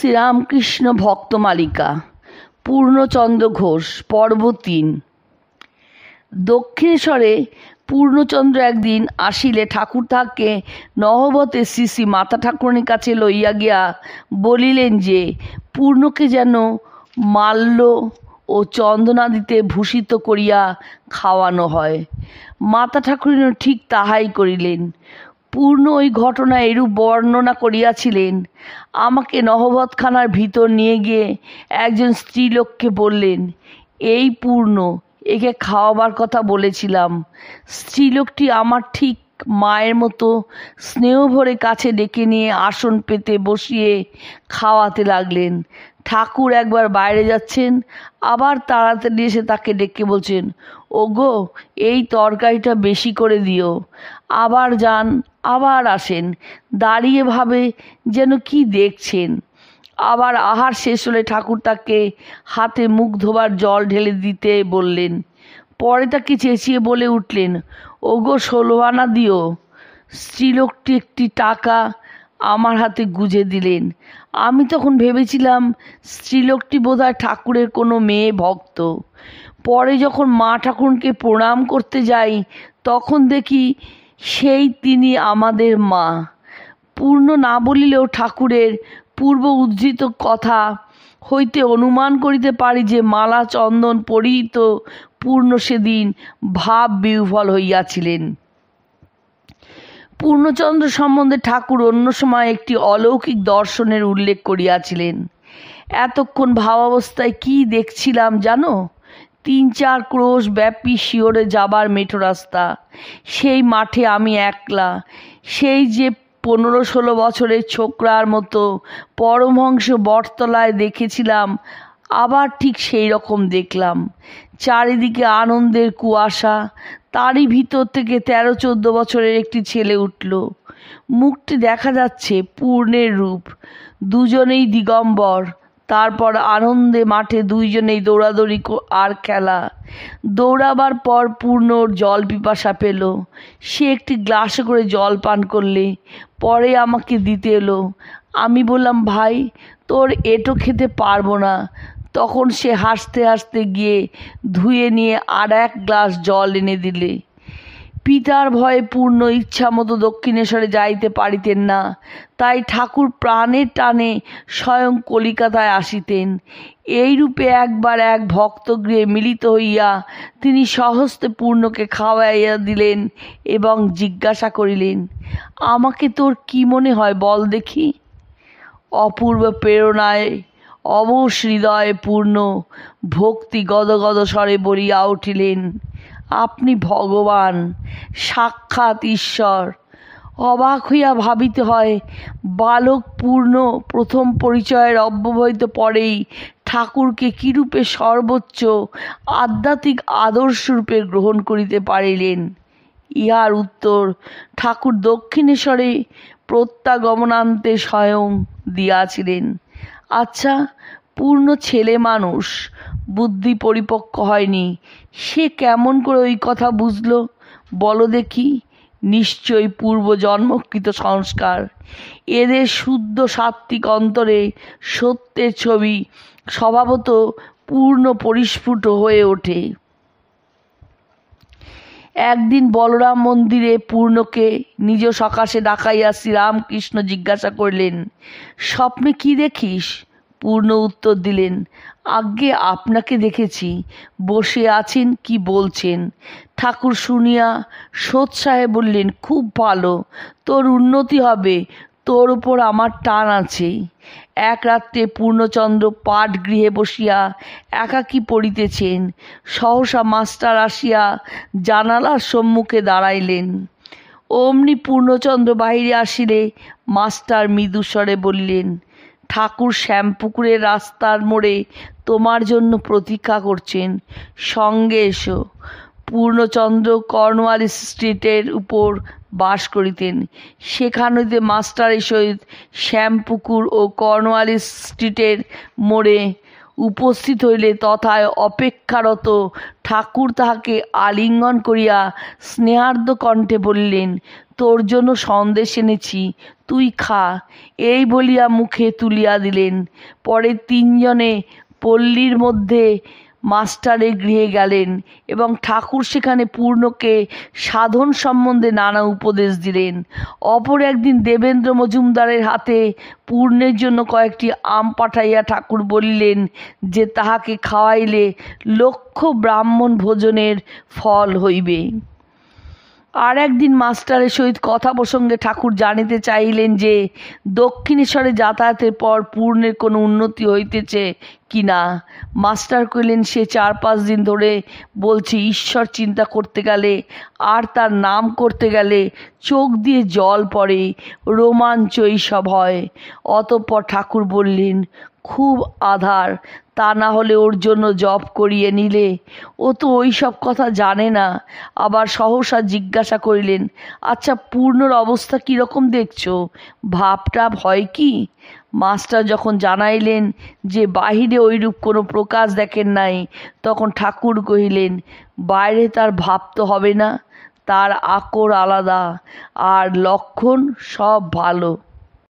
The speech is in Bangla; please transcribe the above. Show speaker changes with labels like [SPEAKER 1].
[SPEAKER 1] শ্রীরামকৃষ্ণ ভক্তমালিকা পূর্ণচন্দ্র ঘোষ পর্ব ৩। দক্ষিণেশ্বরে পূর্ণচন্দ্র একদিন আসিলে ঠাকুর তাহাকে নহবতে শ্রী শ্রী মাতা ঠাকুরানীর কাছে লইয়া গিয়া বলিলেন যে পূর্ণকে যেন মাল্য ও চন্দনাদিতে ভূষিত করিয়া খাওয়ানো হয়। মাতা ঠাকুরানী ঠিক তাহাই করিলেন। পূর্ণ ওই ঘটনা এরূপ বর্ণনা করিয়াছিলেন। আমাকে নহবতখানার ভিতর নিয়ে গিয়ে একজন স্ত্রীলোককে বললেন, এই পূর্ণ, একে খাওয়াবার কথা বলেছিলাম। স্ত্রীলোকটি আমার ঠিক মায়ের মতো স্নেহ ভরে কাছে ডেকে নিয়ে আসন পেতে বসিয়ে খাওয়াতে লাগলেন। ঠাকুর একবার বাইরে যাচ্ছেন, আবার তাড়াতাড়ি এসে তাকে ডেকে বলছেন, ওগো, এই তরকারিটা বেশি করে দিও। আবার যান, আবার আসেন, দাঁড়িয়ে ভাবে যেন কি দেখছেন। আবার আহার শেষ হলে ঠাকুর তাকে হাতে মুখ ধোবার জল ঢেলে দিতে বললেন। পরে তাকে চেঁচিয়ে বলে উঠলেন, ওগো, 16 আনা দিও। স্ত্রীলোকটি একটি টাকা আমার হাতে গুঁজে দিলেন। আমি তখন ভেবেছিলাম স্ত্রীলোকটি বোধহয় ঠাকুরের কোনো মেয়ে ভক্ত। পরে যখন মা ঠাকুরকে প্রণাম করতে যাই, তখন দেখি সেই তিনি আমাদের মা। পূর্ণ না বলিলেও ঠাকুরের পূর্ব উদ্ধৃত কথা হইতে অনুমান করিতে পারি যে মালা চন্দন পরিহিত পূর্ণ সেদিন ভাব বিহ্বল হইয়াছিলেন। পূর্ণচন্দ্র সম্বন্ধে ঠাকুর অন্য সময় একটি অলৌকিক দর্শনের উল্লেখ করিয়াছিলেন। এতক্ষণ ভাবাবস্থায় কি দেখছিলাম জানো? 3-4 ক্রোশ ব্যাপী শিওরে যাবার মেঠো রাস্তা। সেই মাঠে আমি একলা। সেই যে 15-16 বছরের ছোকরার মতো পরমহংস বটতলায় দেখেছিলাম, আবার ঠিক সেই রকম দেখলাম। চারিদিকে আনন্দের কুয়াশা। তারই ভিতর থেকে 13-14 বছরের একটি ছেলে উঠল। মুখটি দেখা যাচ্ছে পূর্ণের রূপ। দুজনেই দিগম্বর। তারপর আনন্দে মাঠে দুইজনেই দৌড়াদৌড়ি আর খেলা। দৌড়াবার পর পূর্ণর জল পিপাসা পেল। সে একটি গ্লাসে করে জল পান করলে। পরে আমাকে দিতে এলো। আমি বললাম, ভাই, তোর এটো খেতে পারবো না। তখন সে হাসতে হাসতে গিয়ে ধুয়ে নিয়ে আর 1 গ্লাস জল এনে দিলে। পিতার ভয়ে পূর্ণ ইচ্ছা মতো দক্ষিণেশ্বরে যাইতে পারিতেন না। তাই ঠাকুর প্রাণের টানে স্বয়ং কলিকাতায় আসিতেন। এইরূপে একবার এক ভক্তগৃহে মিলিত হইয়া তিনি স্বহস্তে পূর্ণকে খাওয়াইয়া দিলেন এবং জিজ্ঞাসা করিলেন, আমাকে তোর কি মনে হয় বল দেখি? অপূর্ব প্রেরণায় অবশ হৃদয়ে পূর্ণ ভক্তি গদগদ স্বরে বলিয়া উঠিলেন, আপনি ভগবান, সাক্ষাৎ ঈশ্বর। অবাক হইয়া ভাবিতে হয়, বালক পূর্ণ প্রথম পরিচয়ের অব্যবহিত পরেই ঠাকুরকে কীরূপে সর্বোচ্চ আধ্যাত্মিক আদর্শরূপে গ্রহণ করিতে পারিলেন। ইহার উত্তর ঠাকুর দক্ষিণেশ্বরে প্রত্যাগমনান্তে স্বয়ং দিয়াছিলেন। আচ্ছা, পূর্ণ ছেলে মানুষ, বুদ্ধি পরিপক্ক হয়নি, সে কেমন করে ওই কথা বুঝলো বলো দেখি? নিশ্চয়ই পূর্বজন্মকৃত সংস্কার। এদের শুদ্ধ সাত্ত্বিক অন্তরে সত্যের ছবি স্বভাবত পূর্ণ পরিস্ফুট হয়ে ওঠে। একদিন বলরাম মন্দিরে পূর্ণকে নিজ সকাশে ডাকাইয়া শ্রীরামকৃষ্ণ জিজ্ঞাসা করলেন, স্বপ্নে কি দেখিস? পূর্ণ উত্তর দিলেন, আজ্ঞে, আপনাকে দেখেছি, বসে আছেন, কি বলছেন? ঠাকুর শুনিয়া সোৎসাহে বললেন, খুব ভালো, তোর উন্নতি হবে, তোর উপর আমার টান আছে। এক রাত্রে পূর্ণচন্দ্র পাঠগৃহে বসিয়া একাকী পড়িতেছেন। সহসা মাস্টার আসিয়া জানালার সম্মুখে দাঁড়াইলেন। অমনি পূর্ণচন্দ্র বাহিরে আসিলে মাস্টার মৃদুস্বরে বললেন, ঠাকুর শ্যামপুকুরের রাস্তার মোড়ে তোমার জন্য প্রতীক্ষা করছেন, সঙ্গে এসো। পূর্ণচন্দ্র কর্নওয়ালিস স্ট্রিটের উপর বাস করিতেন। সেখান হইতে মাস্টারের সহিত শ্যামপুকুর ও কর্নওয়ালিস স্ট্রিটের মোড়ে উপস্থিত হইলে তথায় অপেক্ষারত ঠাকুর তাহাকে আলিঙ্গন করিয়া স্নেহার্দ্র কণ্ঠে বলিলেন, তোর জন্য সন্দেশ এনেছি, তুই খা, এই বলিয়া মুখে তুলিয়া দিলেন। পরে তিনজনে পল্লীর মধ্যে মাস্টারের গৃহে গেলেন এবং ঠাকুর সেখানে পূর্ণকে সাধন সম্বন্ধে নানা উপদেশ দিলেন। অপর একদিন দেবেন্দ্র মজুমদারের হাতে পূর্ণের জন্য কয়েকটি আম পাঠাইয়া ঠাকুর বলিলেন যে তাহাকে খাওয়াইলে লক্ষ ব্রাহ্মণ ভোজনের ফল হইবে। আর একদিন মাস্টারের সহিত কথা প্রসঙ্গে ঠাকুর জানিতে চাইলেন যে দক্ষিণেশ্বরে যাতায়াতের পর পূর্ণের কোনো উন্নতি হইতেছে কি না। মাস্টার কইলেন, সে 4-5 দিন ধরে বলছে ঈশ্বর চিন্তা করতে গেলে আর তার নাম করতে গেলে চোখ দিয়ে জল পড়ে, রোমাঞ্চ এইসব হয়। অতঃপর ঠাকুর বললেন, খুব আধার, তা না হলে ওর জন্য জপ করিয়ে নিলে। ও তো ওই সব কথা জানে না। আবার সহসা জিজ্ঞাসা করিলেন, আচ্ছা পূর্ণর অবস্থা কীরকম দেখছো, ভাবটাপ হয় কি? মাস্টার যখন জানাইলেন যে বাহিরে ওইরূপ কোনো প্রকাশ দেখেন নাই, তখন ঠাকুর কহিলেন, বাইরে তার ভাব তো হবে না, তার আকর আলাদা, আর লক্ষণ সব ভালো।